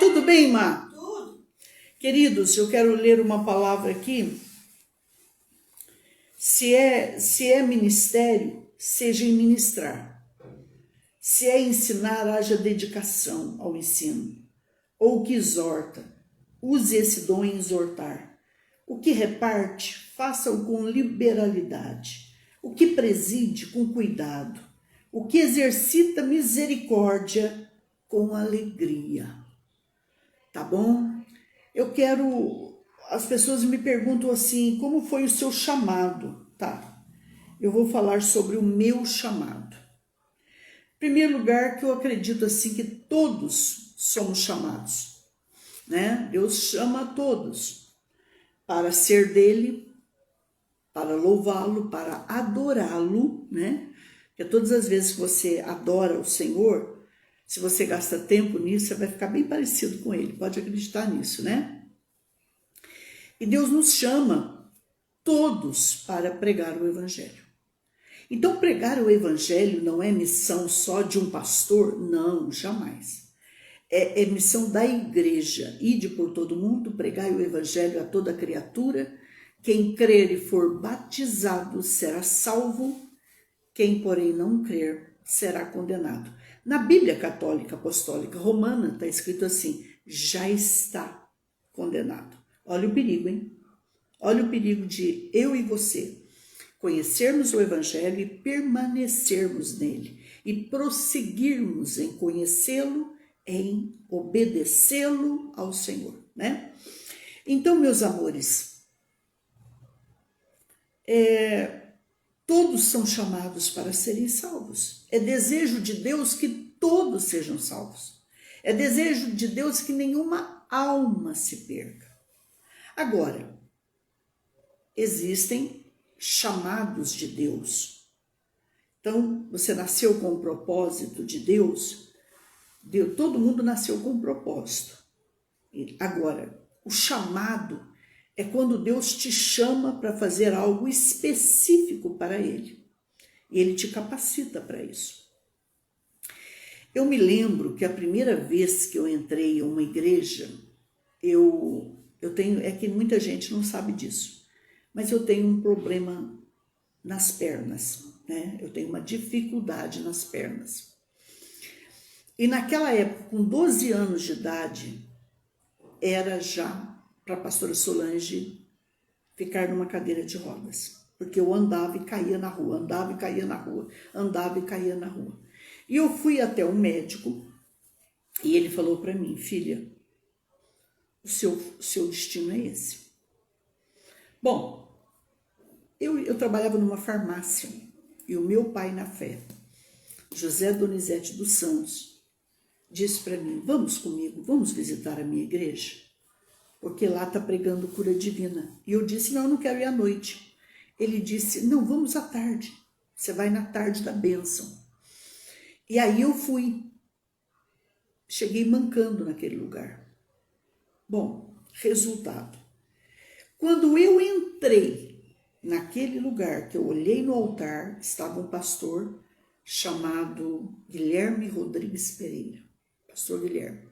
Tudo bem, Má? Tudo. Queridos, eu quero ler uma palavra aqui. Se é ministério, seja em ministrar. Se é ensinar, haja dedicação ao ensino. Ou o que exorta, use esse dom em exortar. O que reparte, faça-o com liberalidade. O que preside, com cuidado. O que exercita misericórdia, com alegria. Tá bom? As pessoas me perguntam assim, como foi o seu chamado? Tá, eu vou falar sobre o meu chamado. Em primeiro lugar, que eu acredito assim que todos somos chamados, né? Deus chama a todos para ser dele, para louvá-lo, para adorá-lo, né? Porque todas as vezes que você adora o Senhor, se você gasta tempo nisso, você vai ficar bem parecido com ele, pode acreditar nisso, né? E Deus nos chama todos para pregar o Evangelho. Então, pregar o Evangelho não é missão só de um pastor? Não, jamais. É missão da igreja. Ide por todo mundo, pregai o Evangelho a toda criatura. Quem crer e for batizado será salvo. Quem, porém, não crer será condenado. Na Bíblia Católica Apostólica Romana está escrito assim, já está condenado. Olha o perigo, hein? Olha o perigo de eu e você conhecermos o Evangelho e permanecermos nele e prosseguirmos em conhecê-lo, em obedecê-lo ao Senhor, né? Então, meus amores, todos são chamados para serem salvos. É desejo de Deus que todos sejam salvos. É desejo de Deus que nenhuma alma se perca. Agora, existem chamados de Deus. Então, você nasceu com o propósito de Deus. Todo mundo nasceu com um propósito. Agora, o chamado é quando Deus te chama para fazer algo específico para Ele. E Ele te capacita para isso. Eu me lembro que a primeira vez que eu entrei em uma igreja, é que muita gente não sabe disso, mas eu tenho um problema nas pernas, né? Eu tenho uma dificuldade nas pernas. E naquela época, com 12 anos de idade, era já para a pastora Solange ficar numa cadeira de rodas, porque eu andava e caía na rua, andava e caía na rua, andava e caía na rua. E eu fui até um médico e ele falou para mim, filha, o seu destino é esse. Bom, eu trabalhava numa farmácia e o meu pai na fé, José Donizete dos Santos, disse para mim, vamos comigo, vamos visitar a minha igreja, porque lá está pregando cura divina. E eu disse, não, eu não quero ir à noite. Ele disse, não, vamos à tarde, você vai na tarde da bênção. E aí eu fui, cheguei mancando naquele lugar. Bom, resultado, quando eu entrei naquele lugar, que eu olhei no altar, estava um pastor chamado Guilherme Rodrigues Pereira, pastor Guilherme.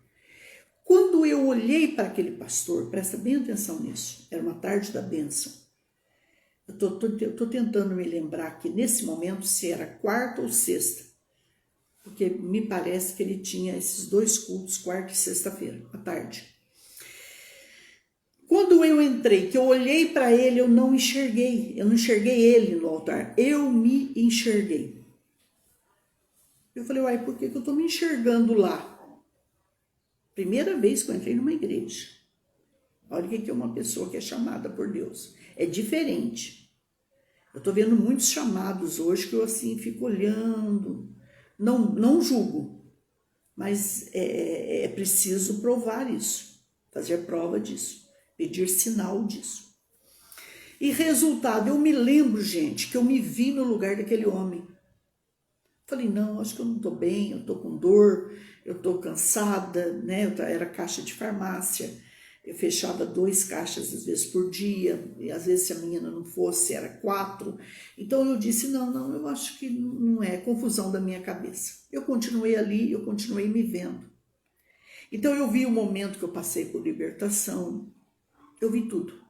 Quando eu olhei para aquele pastor, presta bem atenção nisso, era uma tarde da bênção. Eu tô tentando me lembrar que nesse momento se era quarta ou sexta, porque me parece que ele tinha esses dois cultos, quarta e sexta-feira, à tarde. Quando eu entrei, que eu olhei para ele, eu não enxerguei ele no altar, eu me enxerguei. Eu falei, uai, por que eu estou me enxergando lá? Primeira vez que eu entrei numa igreja. Olha o que é uma pessoa que é chamada por Deus. É diferente. Eu estou vendo muitos chamados hoje que eu assim fico olhando. Não julgo, mas é preciso provar isso, fazer prova disso, pedir sinal disso. E resultado, eu me lembro, gente, que eu me vi no lugar daquele homem. Falei, não, acho que eu não estou bem, eu estou com dor, eu estou cansada, né? Era caixa de farmácia, eu fechava 2 caixas às vezes por dia, e às vezes se a menina não fosse, era 4. Então eu disse, não, eu acho que não é confusão da minha cabeça. Eu continuei ali, eu continuei me vendo. Então eu vi o momento que eu passei por libertação, eu vi tudo.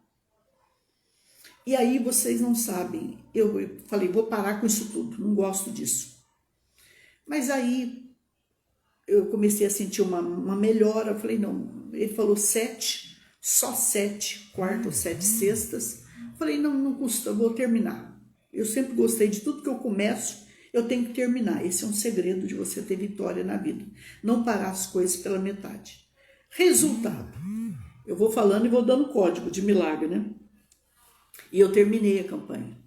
E aí vocês não sabem, eu falei, vou parar com isso tudo, não gosto disso. Mas aí eu comecei a sentir uma melhora, eu falei, não, ele falou 7, só 7, quarta ou 7 sextas. Eu falei, não custa, eu vou terminar. Eu sempre gostei de tudo que eu começo, eu tenho que terminar. Esse é um segredo de você ter vitória na vida, não parar as coisas pela metade. Resultado, eu vou falando e vou dando código de milagre, né? E eu terminei a campanha.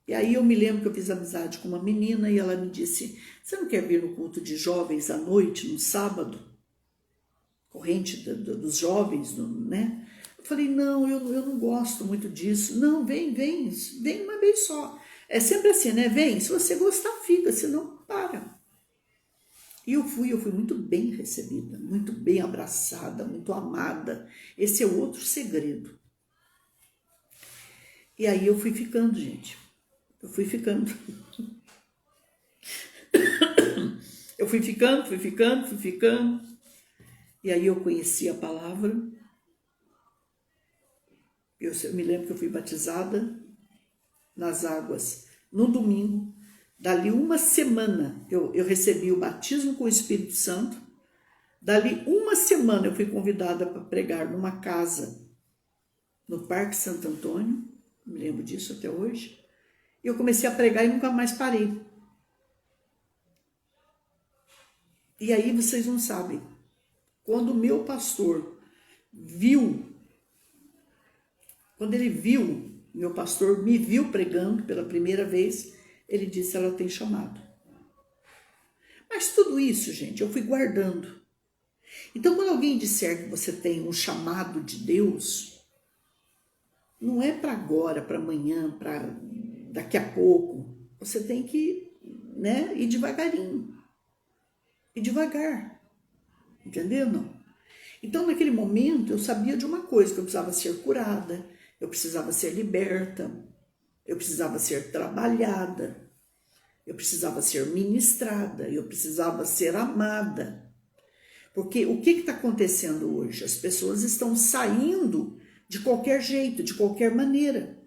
E aí eu me lembro que eu fiz amizade com uma menina e ela me disse, você não quer vir no culto de jovens à noite, no sábado? Corrente dos jovens, né? Eu falei, não, eu não gosto muito disso. Não, vem uma vez só. É sempre assim, né? Vem, se você gostar, fica, senão para. E eu fui muito bem recebida, muito bem abraçada, muito amada. Esse é outro segredo. E aí eu fui ficando, gente. Eu fui ficando. Eu fui ficando. E aí eu conheci a palavra. Eu me lembro que eu fui batizada nas águas no domingo. Dali uma semana eu recebi o batismo com o Espírito Santo. Dali uma semana eu fui convidada para pregar numa casa no Parque Santo Antônio. Me lembro disso até hoje. E eu comecei a pregar e nunca mais parei. E aí vocês não sabem. Quando o meu pastor meu pastor me viu pregando pela primeira vez, ele disse, ela tem chamado. Mas tudo isso, gente, eu fui guardando. Então, quando alguém disser que você tem um chamado de Deus, não é para agora, para amanhã, para daqui a pouco. Você tem que, né, ir devagarinho. E devagar. Entendeu? Não? Então, naquele momento, eu sabia de uma coisa, que eu precisava ser curada, eu precisava ser liberta, eu precisava ser trabalhada, eu precisava ser ministrada, eu precisava ser amada. Porque o que está acontecendo hoje? As pessoas estão saindo de qualquer jeito, de qualquer maneira.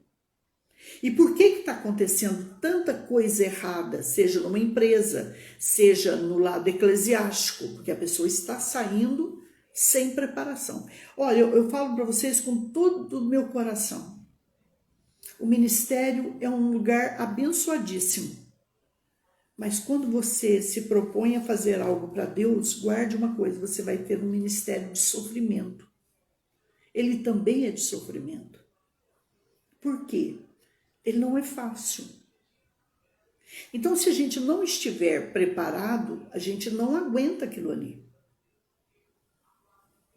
E por que está acontecendo tanta coisa errada, seja numa empresa, seja no lado eclesiástico? Porque a pessoa está saindo sem preparação. Olha, eu falo para vocês com todo o meu coração. O ministério é um lugar abençoadíssimo. Mas quando você se propõe a fazer algo para Deus, guarde uma coisa, você vai ter um ministério de sofrimento. Ele também é de sofrimento. Por quê? Ele não é fácil. Então, se a gente não estiver preparado, a gente não aguenta aquilo ali.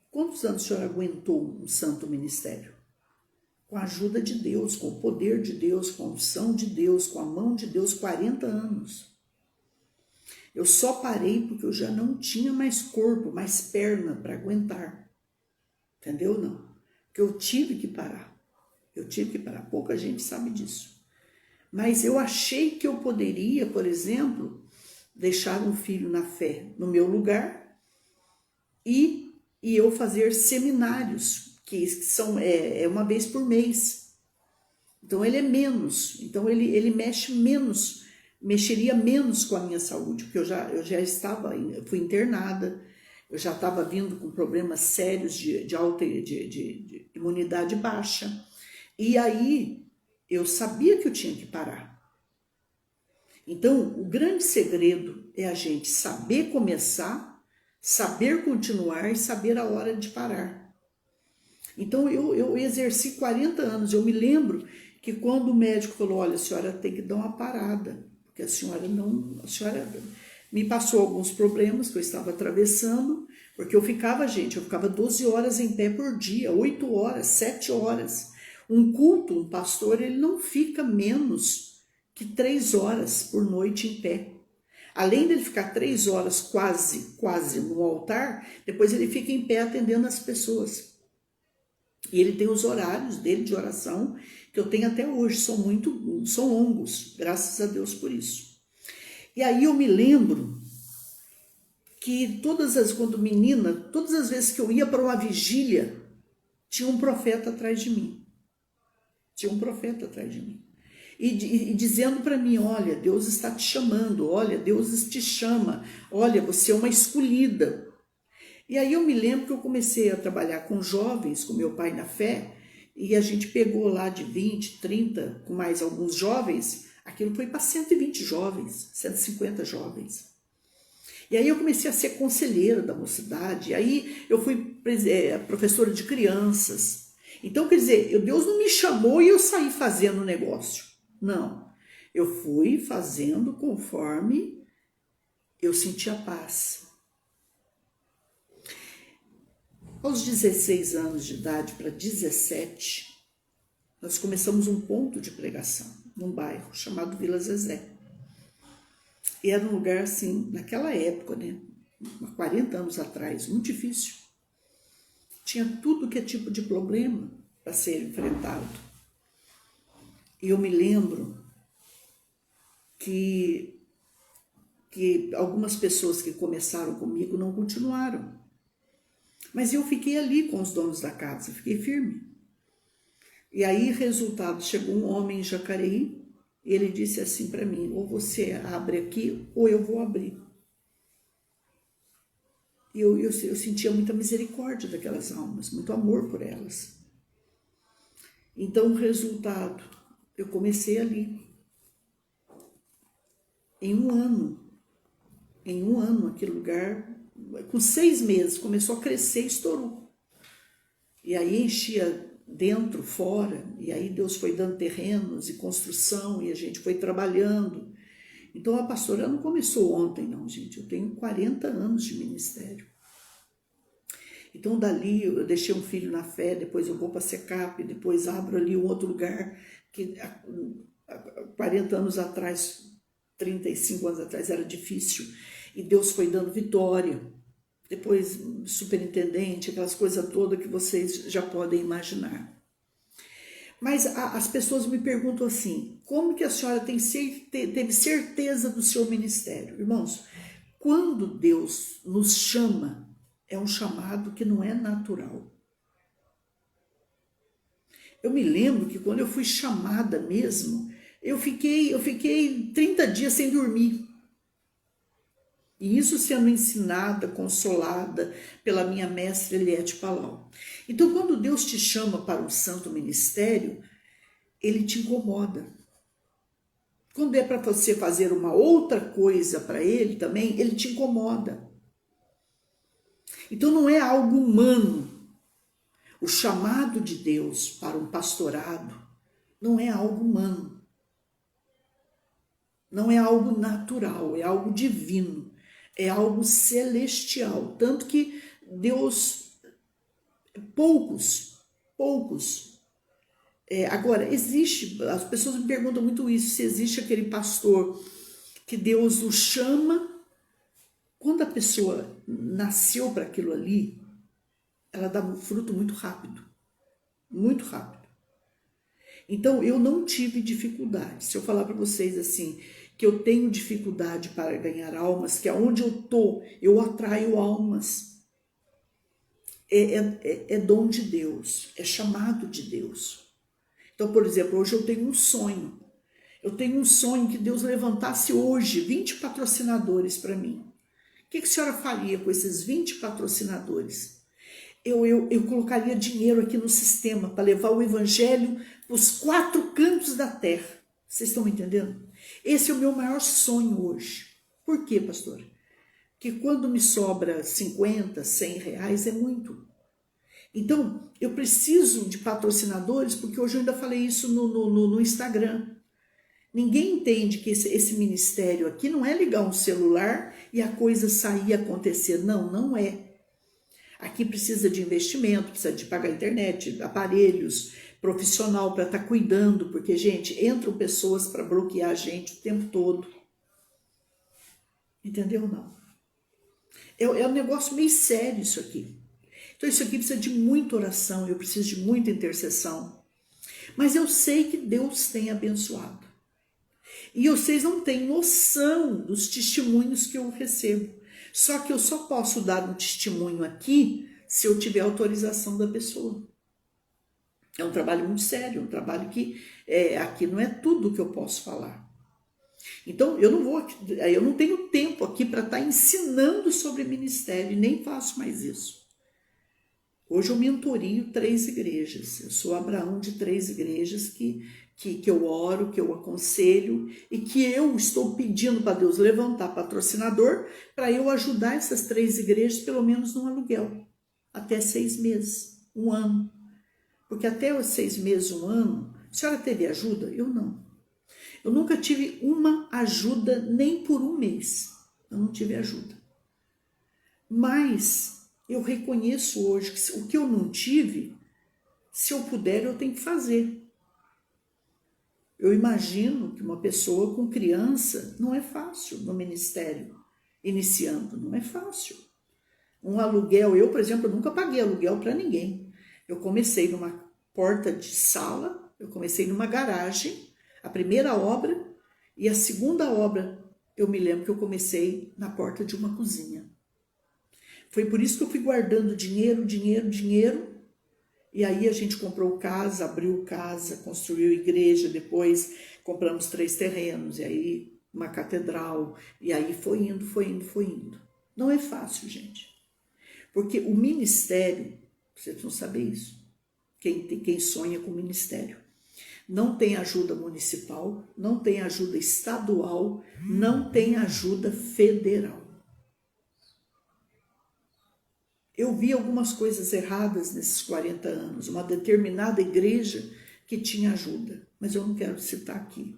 Quantos anos o senhor aguentou um santo ministério? Com a ajuda de Deus, com o poder de Deus, com a unção de Deus, com a mão de Deus, 40 anos. Eu só parei porque eu já não tinha mais corpo, mais perna para aguentar. Entendeu? Não. Porque eu tive que parar. Pouca gente sabe disso. Mas eu achei que eu poderia, por exemplo, deixar um filho na fé no meu lugar e eu fazer seminários, que são uma vez por mês. Então ele é menos, então ele mexeria menos com a minha saúde, porque eu já estava, fui internada, eu já estava vindo com problemas sérios de imunidade baixa. E aí, eu sabia que eu tinha que parar. Então, o grande segredo é a gente saber começar, saber continuar e saber a hora de parar. Então, eu exerci 40 anos. Eu me lembro que quando o médico falou, olha, a senhora tem que dar uma parada, porque a senhora me passou alguns problemas que eu estava atravessando, porque eu ficava 12 horas em pé por dia, 8 horas, 7 horas. Um culto, um pastor, ele não fica menos que 3 horas por noite em pé. Além dele ficar 3 horas quase no altar, depois ele fica em pé atendendo as pessoas. E ele tem os horários dele de oração, que eu tenho até hoje, são longos, graças a Deus por isso. E aí eu me lembro que quando menina, todas as vezes que eu ia para uma vigília, tinha um profeta atrás de mim. Tinha um profeta atrás de mim. E dizendo para mim, olha, Deus está te chamando, olha, Deus te chama, olha, você é uma escolhida. E aí eu me lembro que eu comecei a trabalhar com jovens, com meu pai na fé, e a gente pegou lá de 20, 30, com mais alguns jovens, aquilo foi para 120 jovens, 150 jovens. E aí eu comecei a ser conselheira da mocidade, aí eu fui professora de crianças. Então, quer dizer, Deus não me chamou e eu saí fazendo o negócio. Não, eu fui fazendo conforme eu sentia paz. Aos 16 anos de idade para 17, nós começamos um ponto de pregação num bairro chamado Vila Zezé. E era um lugar assim, naquela época, né, 40 anos atrás, muito difícil. Tinha tudo que é tipo de problema para ser enfrentado. E eu me lembro que algumas pessoas que começaram comigo não continuaram. Mas eu fiquei ali com os donos da casa, fiquei firme. E aí, resultado, chegou um homem em Jacareí, e ele disse assim para mim, ou você abre aqui, ou eu vou abrir. E eu sentia muita misericórdia daquelas almas, muito amor por elas. Então, o resultado, eu comecei ali. Em um ano, aquele lugar, com 6 meses, começou a crescer e estourou. E aí enchia dentro, fora, e aí Deus foi dando terrenos e construção, e a gente foi trabalhando. Então a pastora não começou ontem, não, gente. Eu tenho 40 anos de ministério. Então dali eu deixei um filho na fé, depois eu vou para a Secap, depois abro ali um outro lugar, que 40 anos atrás, 35 anos atrás era difícil, e Deus foi dando vitória. Depois superintendente, aquelas coisas todas que vocês já podem imaginar. Mas as pessoas me perguntam assim, como que a senhora teve certeza do seu ministério? Irmãos, quando Deus nos chama, é um chamado que não é natural. Eu me lembro que quando eu fui chamada mesmo, eu fiquei 30 dias sem dormir. E isso sendo ensinada, consolada pela minha mestra Eliette Palau. Então, quando Deus te chama para um santo ministério, Ele te incomoda. Quando é para você fazer uma outra coisa para Ele também, Ele te incomoda. Então, não é algo humano. O chamado de Deus para um pastorado não é algo humano. Não é algo natural, é algo divino. É algo celestial, tanto que Deus, poucos. Agora, existe, as pessoas me perguntam muito isso, se existe aquele pastor que Deus o chama, quando a pessoa nasceu para aquilo ali, ela dá um fruto muito rápido, muito rápido. Então, eu não tive dificuldade. Se eu falar para vocês assim, que eu tenho dificuldade para ganhar almas, que aonde eu tô, eu atraio almas. É dom de Deus, é chamado de Deus. Então, por exemplo, hoje eu tenho um sonho. Eu tenho um sonho que Deus levantasse hoje 20 patrocinadores para mim. O que a senhora faria com esses 20 patrocinadores? Eu colocaria dinheiro aqui no sistema para levar o evangelho para os 4 cantos da terra. Vocês estão me entendendo? Esse é o meu maior sonho hoje. Por quê, pastor? Porque quando me sobra 50, 100 reais é muito. Então, eu preciso de patrocinadores, porque hoje eu ainda falei isso no Instagram. Ninguém entende que esse ministério aqui não é ligar um celular e a coisa sair e acontecer. Não, não é. Aqui precisa de investimento, precisa de pagar internet, aparelhos, profissional para estar cuidando, porque, gente, entram pessoas para bloquear a gente o tempo todo. Entendeu? Não. É um negócio meio sério isso aqui. Então isso aqui precisa de muita oração, eu preciso de muita intercessão. Mas eu sei que Deus tem abençoado. E vocês não têm noção dos testemunhos que eu recebo. Só que eu só posso dar um testemunho aqui se eu tiver autorização da pessoa. É um trabalho muito sério, um trabalho que aqui não é tudo que eu posso falar. Então, eu não tenho tempo aqui para estar ensinando sobre ministério, nem faço mais isso. Hoje eu mentorio 3 igrejas, eu sou Abraão de 3 igrejas que eu oro, que eu aconselho e que eu estou pedindo para Deus levantar patrocinador para eu ajudar essas 3 igrejas pelo menos no aluguel, até 6 meses, 1 ano. Porque até os 6 meses, 1 ano, a senhora teve ajuda? Eu não. Eu nunca tive uma ajuda nem por 1 mês, eu não tive ajuda. Mas eu reconheço hoje que o que eu não tive, se eu puder, eu tenho que fazer. Eu imagino que uma pessoa com criança não é fácil no ministério, iniciando, não é fácil. Um aluguel, eu, por exemplo, nunca paguei aluguel para ninguém. Eu comecei numa porta de sala, eu comecei numa garagem, a primeira obra, e a segunda obra, eu me lembro que eu comecei na porta de uma cozinha. Foi por isso que eu fui guardando dinheiro, e aí a gente comprou casa, abriu casa, construiu igreja, depois compramos 3 terrenos, e aí uma catedral, e aí foi indo. Não é fácil, gente. Porque o ministério, vocês não sabem isso, quem sonha com o ministério, não tem ajuda municipal, não tem ajuda estadual, não tem ajuda federal. Eu vi algumas coisas erradas nesses 40 anos, uma determinada igreja que tinha ajuda, mas eu não quero citar aqui.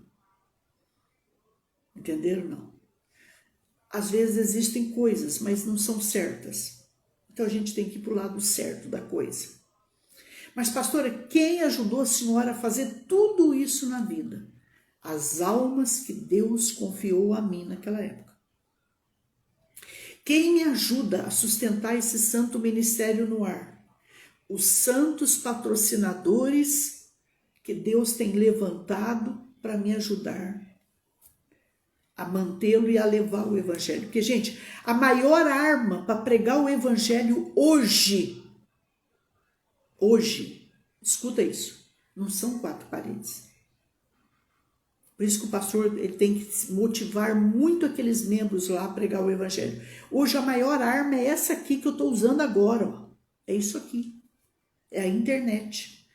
Entenderam? Não. Às vezes existem coisas, mas não são certas. Então a gente tem que ir para o lado certo da coisa. Mas, pastora, quem ajudou a senhora a fazer tudo isso na vida? As almas que Deus confiou a mim naquela época. Quem me ajuda a sustentar esse santo ministério no ar? Os santos patrocinadores que Deus tem levantado para me ajudar a mantê-lo e a levar o evangelho. Porque, gente, a maior arma para pregar o evangelho hoje, escuta isso, não são 4 paredes. Por isso que o pastor ele tem que motivar muito aqueles membros lá a pregar o evangelho. Hoje a maior arma é essa aqui que eu estou usando agora. Ó. É isso aqui. É a internet.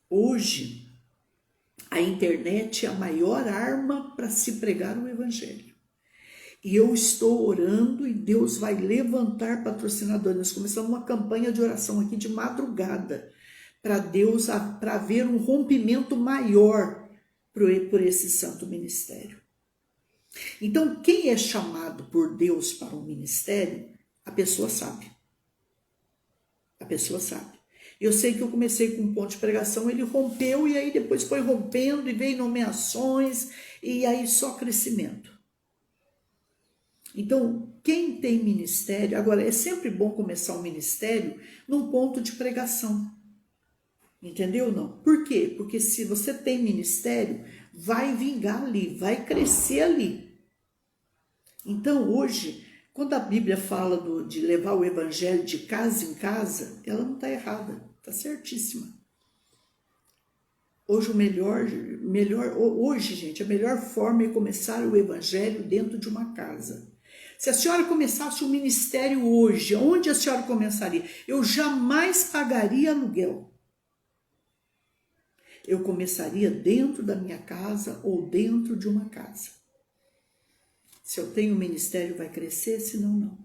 Hoje, a internet é a maior arma para se pregar o evangelho. E eu estou orando e Deus vai levantar patrocinadores. Nós começamos uma campanha de oração aqui de madrugada para Deus, para haver um rompimento maior por esse santo ministério. Então, quem é chamado por Deus para um ministério, a pessoa sabe. A pessoa sabe. Eu sei que eu comecei com um ponto de pregação, ele rompeu e aí depois foi rompendo e veio nomeações e aí só crescimento. Então, quem tem ministério, agora é sempre bom começar um ministério num ponto de pregação. Entendeu ou não? Por quê? Porque se você tem ministério, vai vingar ali, vai crescer ali. Então, hoje, quando a Bíblia fala de levar o evangelho de casa em casa, ela não está errada, está certíssima. Hoje, hoje, gente, a melhor forma é começar o evangelho dentro de uma casa. Se a senhora começasse um ministério hoje, onde a senhora começaria? Eu jamais pagaria aluguel. Eu começaria dentro da minha casa ou dentro de uma casa. Se eu tenho um ministério, vai crescer, senão não.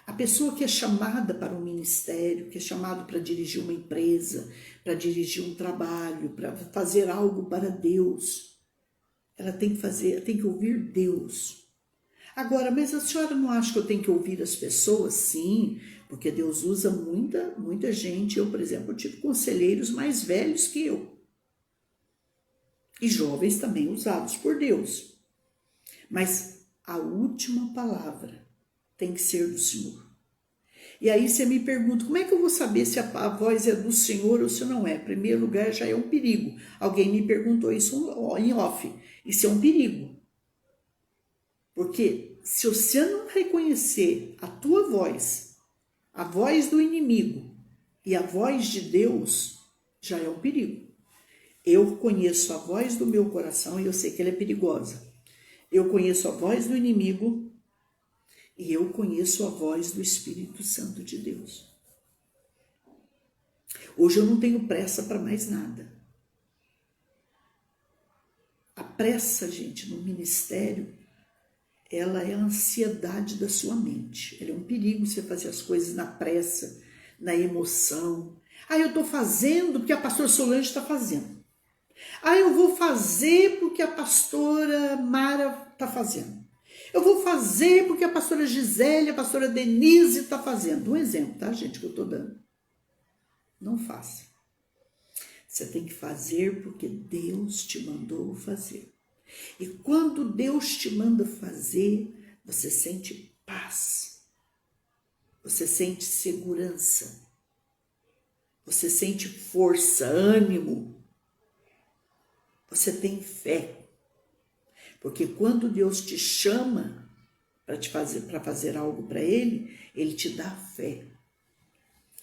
A pessoa que é chamada para um ministério, que é chamado para dirigir uma empresa, para dirigir um trabalho, para fazer algo para Deus, ela tem que ouvir Deus. Agora, mas a senhora não acha que eu tenho que ouvir as pessoas? Sim, porque Deus usa muita gente. Eu, por exemplo, tive conselheiros mais velhos que eu. E jovens também usados por Deus. Mas a última palavra tem que ser do Senhor. E aí você me pergunta, como é que eu vou saber se a voz é do Senhor ou se não é? Em primeiro lugar, já é um perigo. Alguém me perguntou isso em off. Isso é um perigo. Porque se você não reconhecer a tua voz, a voz do inimigo e a voz de Deus, já é um perigo. Eu conheço a voz do meu coração e eu sei que ela é perigosa. Eu conheço a voz do inimigo e eu conheço a voz do Espírito Santo de Deus. Hoje eu não tenho pressa para mais nada. A pressa, gente, no ministério, ela é a ansiedade da sua mente. Ela é um perigo você fazer as coisas na pressa, na emoção. Eu estou fazendo porque a pastora Solange está fazendo. Eu vou fazer porque a pastora Mara está fazendo. Eu vou fazer porque a pastora Gisele, a pastora Denise está fazendo. Um exemplo, tá, gente, que eu estou dando. Não faça. Você tem que fazer porque Deus te mandou fazer. E quando Deus te manda fazer, você sente paz. Você sente segurança. Você sente força, ânimo. Você tem fé. Porque quando Deus te chama para fazer algo para Ele, Ele te dá fé.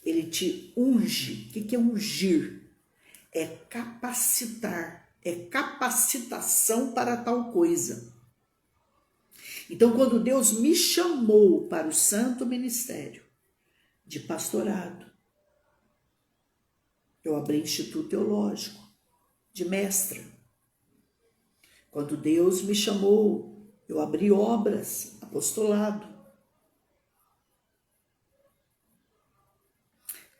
Ele te unge. O que é ungir? É capacitar, é capacitação para tal coisa. Então, quando Deus me chamou para o santo ministério de pastorado, eu abri instituto teológico, de mestra. Quando Deus me chamou, eu abri obras, apostolado.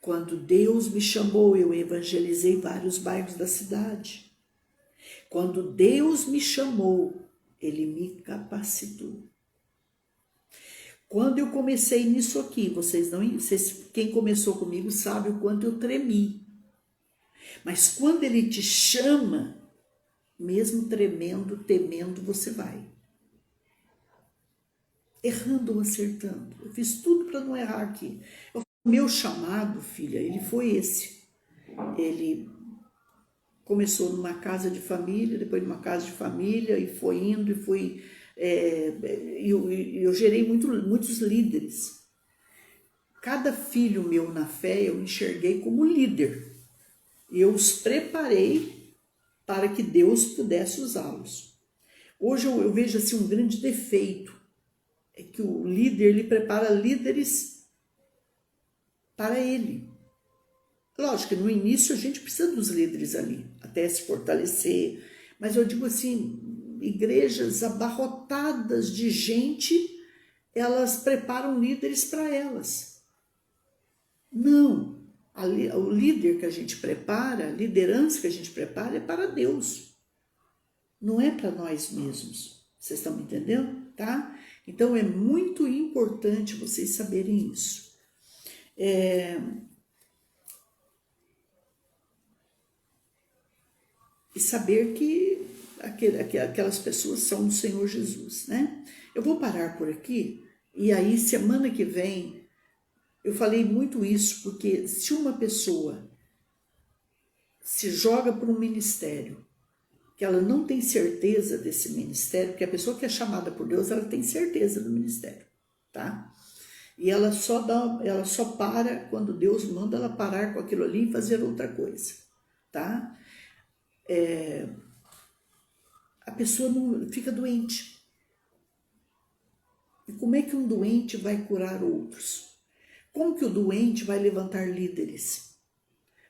Quando Deus me chamou, eu evangelizei vários bairros da cidade. Quando Deus me chamou, Ele me capacitou. Quando eu comecei nisso aqui, quem começou comigo sabe o quanto eu tremi. Mas quando Ele te chama, mesmo tremendo, temendo, você vai. Errando ou acertando. Eu fiz tudo para não errar aqui. O meu chamado, filha, ele foi esse. Ele começou numa casa de família, depois numa casa de família, e foi indo, e foi... eu gerei muitos líderes. Cada filho meu na fé, eu enxerguei como líder. E eu os preparei para que Deus pudesse usá-los. Hoje eu vejo assim um grande defeito. É que o líder, ele prepara líderes para ele. Lógico que no início a gente precisa dos líderes ali, até se fortalecer. Mas eu digo assim, igrejas abarrotadas de gente, elas preparam líderes para elas. Não, o líder que a gente prepara, a liderança que a gente prepara é para Deus. Não é para nós mesmos. Vocês estão me entendendo? Tá? Então é muito importante vocês saberem isso. E saber que aquelas pessoas são do Senhor Jesus, né? Eu vou parar por aqui, e aí semana que vem, eu falei muito isso, porque se uma pessoa se joga para um ministério, que ela não tem certeza desse ministério, porque a pessoa que é chamada por Deus, ela tem certeza do ministério, tá? E ela só para quando Deus manda ela parar com aquilo ali e fazer outra coisa, tá? A pessoa não fica doente. E como é que um doente vai curar outros? Como que o doente vai levantar líderes?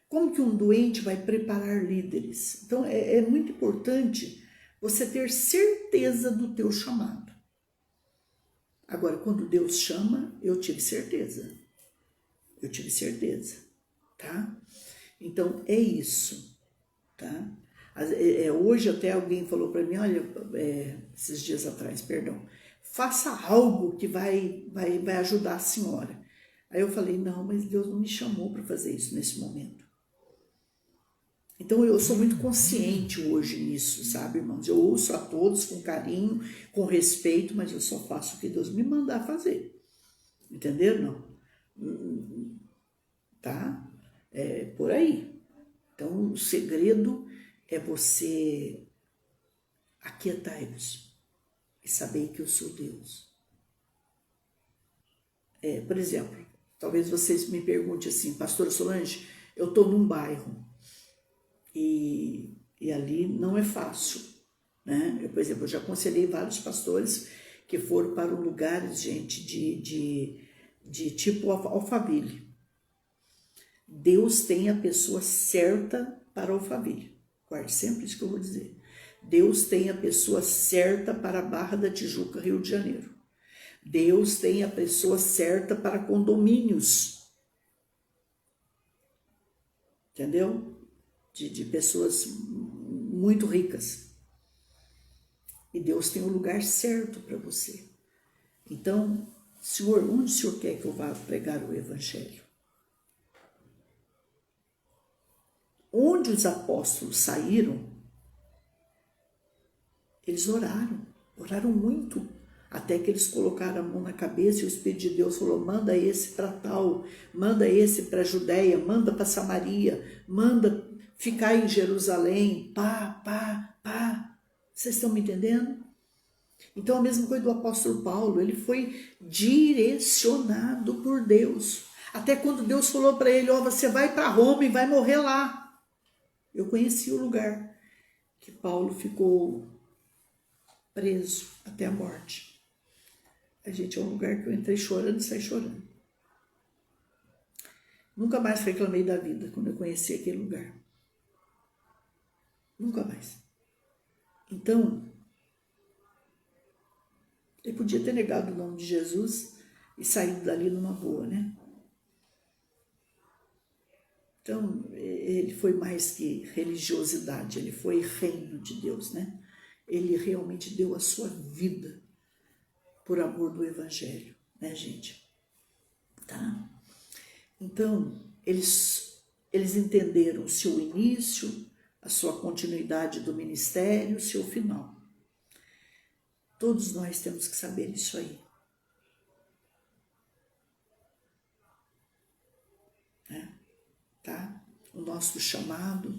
Como que um doente vai preparar líderes? Então é muito importante você ter certeza do teu chamado. Agora, quando Deus chama, eu tive certeza. Eu tive certeza, tá? Então é isso, tá? Hoje até alguém falou para mim, olha, esses dias atrás, perdão, faça algo que vai ajudar a senhora. Aí eu falei, não, mas Deus não me chamou para fazer isso nesse momento. Então eu sou muito consciente hoje nisso, sabe, irmãos? Eu ouço a todos com carinho, com respeito, mas eu só faço o que Deus me mandar fazer. Entenderam? Não? Tá? É por aí. Então o segredo é você aquietai-vos. e sabei que eu sou Deus. Por exemplo, talvez vocês me perguntem assim, pastora Solange, eu estou num bairro e ali não é fácil, né? Por exemplo, eu já aconselhei vários pastores que foram para lugares, gente, de tipo Alphaville. Deus tem a pessoa certa para Alphaville. Guarde sempre isso que eu vou dizer. Deus tem a pessoa certa para a Barra da Tijuca, Rio de Janeiro. Deus tem a pessoa certa para condomínios. Entendeu? De pessoas muito ricas. E Deus tem o lugar certo para você. Então, Senhor, onde o Senhor quer que eu vá pregar o Evangelho? Onde os apóstolos saíram, eles oraram muito, até que eles colocaram a mão na cabeça e o Espírito de Deus falou, manda esse para tal, manda esse para a Judéia, manda para Samaria, manda ficar em Jerusalém, pá. Vocês estão me entendendo? Então a mesma coisa do apóstolo Paulo, ele foi direcionado por Deus. Até quando Deus falou para ele, você vai para Roma e vai morrer lá. Eu conheci o lugar que Paulo ficou preso até a morte. Gente, é um lugar que eu entrei chorando e saí chorando. Nunca mais reclamei da vida quando eu conheci aquele lugar. Nunca mais. Então, ele podia ter negado o nome de Jesus e saído dali numa boa, né? Então, ele foi mais que religiosidade, ele foi reino de Deus, né? Ele realmente deu a sua vida por amor do Evangelho, né, gente? Tá? Então, eles entenderam o seu início, a sua continuidade do ministério, o seu final. Todos nós temos que saber isso aí. Né? Tá? O nosso chamado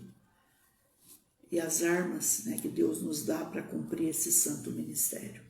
e as armas, né, que Deus nos dá para cumprir esse santo ministério.